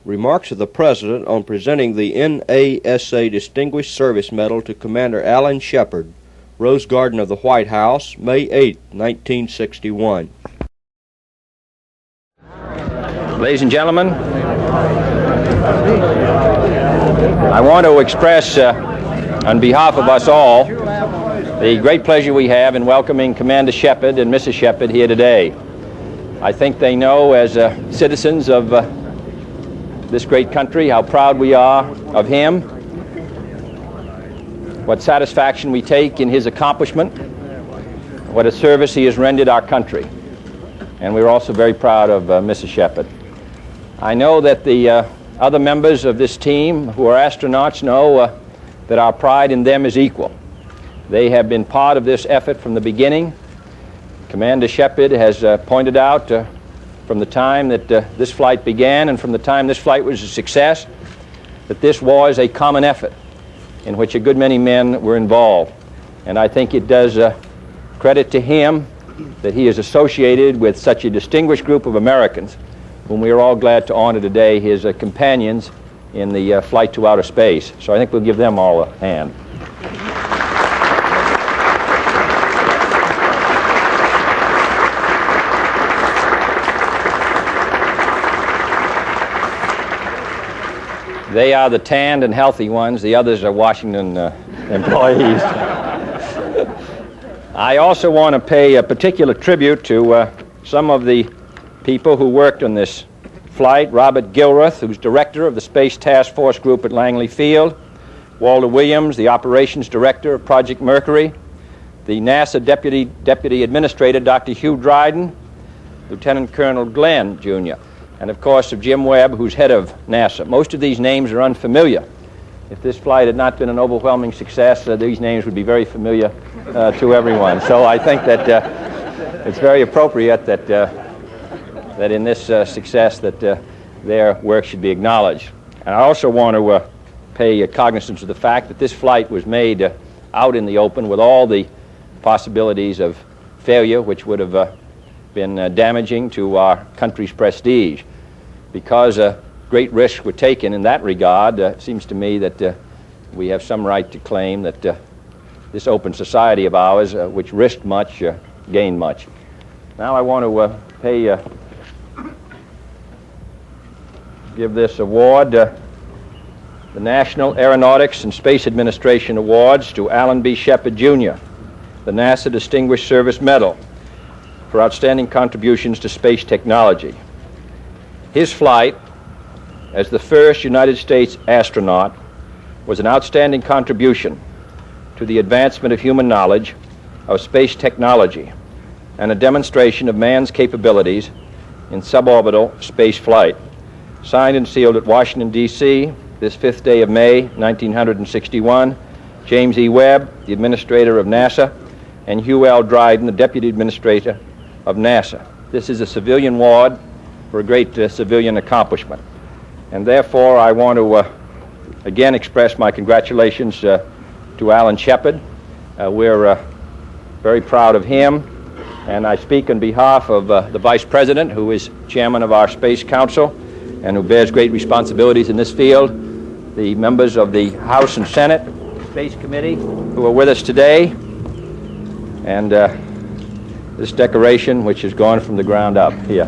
Remarks of the President on presenting the NASA Distinguished Service Medal to Commander Alan Shepard, Rose Garden of the White House, May 8, 1961. Ladies and gentlemen, I want to express on behalf of us all the great pleasure we have in welcoming Commander Shepard and Mrs. Shepard here today. I think they know, as citizens of this great country, how proud we are of him, what satisfaction we take in his accomplishment, what a service he has rendered our country. And we're also very proud of Mrs. Shepard. I know that the other members of this team who are astronauts know that our pride in them is equal. They have been part of this effort from the beginning. Commander Shepard has pointed out from the time that this flight began and from the time this flight was a success that this was a common effort in which a good many men were involved. And I think it does credit to him that he is associated with such a distinguished group of Americans whom we are all glad to honor today, his companions in the flight to outer space. So I think we'll give them all a hand. They are the tanned and healthy ones. The others are Washington employees. I also want to pay a particular tribute to some of the people who worked on this flight. Robert Gilruth, who's director of the Space Task Force Group at Langley Field. Walter Williams, the operations director of Project Mercury. The NASA Deputy Administrator, Dr. Hugh Dryden. Lieutenant Colonel Glenn, Jr., and of course of Jim Webb, who's head of NASA. Most of these names are unfamiliar. If this flight had not been an overwhelming success, these names would be very familiar to everyone. So I think that it's very appropriate that that in this success that their work should be acknowledged. And I also want to pay cognizance of the fact that this flight was made out in the open with all the possibilities of failure, which would have been damaging to our country's prestige. Because great risks were taken in that regard, it seems to me that we have some right to claim that this open society of ours, which risked much, gained much. Now I want to give this award, the National Aeronautics and Space Administration Awards, to Alan B. Shepard, Jr., the NASA Distinguished Service Medal, for outstanding contributions to space technology. His flight as the first United States astronaut was an outstanding contribution to the advancement of human knowledge of space technology and a demonstration of man's capabilities in suborbital space flight. Signed and sealed at Washington, D.C., this 5th day of May, 1961, James E. Webb, the Administrator of NASA, and Hugh L. Dryden, the Deputy Administrator of NASA. This is a civilian award for a great civilian accomplishment. And therefore, I want to again express my congratulations to Alan Shepard. We're very proud of him. And I speak on behalf of the Vice President, who is Chairman of our Space Council and who bears great responsibilities in this field, the members of the House and Senate Space Committee who are with us today, and this decoration, which has gone from the ground up here.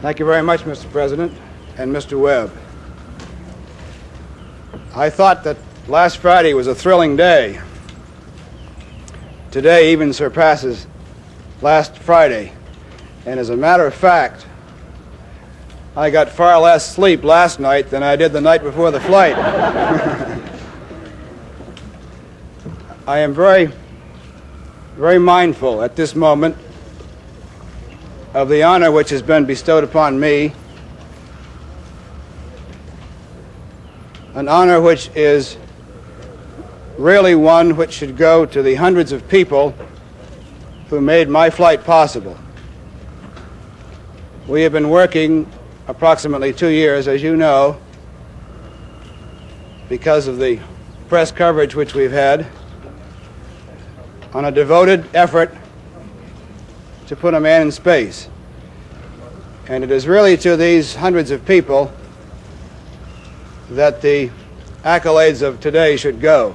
Thank you very much, Mr. President and Mr. Webb. I thought that last Friday was a thrilling day. Today even surpasses last Friday. And as a matter of fact, I got far less sleep last night than I did the night before the flight. I am very, very mindful at this moment of the honor which has been bestowed upon me, an honor which is really one which should go to the hundreds of people who made my flight possible. We have been working approximately 2 years, as you know, because of the press coverage which we've had, on a devoted effort to put a man in space. And it is really to these hundreds of people that the accolades of today should go.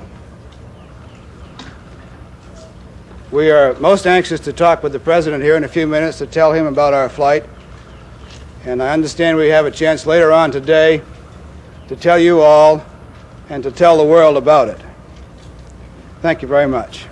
We are most anxious to talk with the President here in a few minutes to tell him about our flight. And I understand we have a chance later on today to tell you all and to tell the world about it. Thank you very much.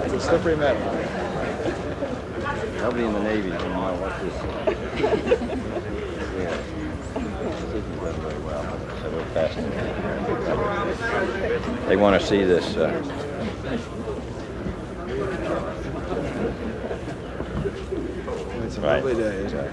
It's a slippery metal. Nobody in the Navy can know what this is. Yeah. This isn't done very well, so we're fascinated. They want to see this. It's a lovely day, isn't it?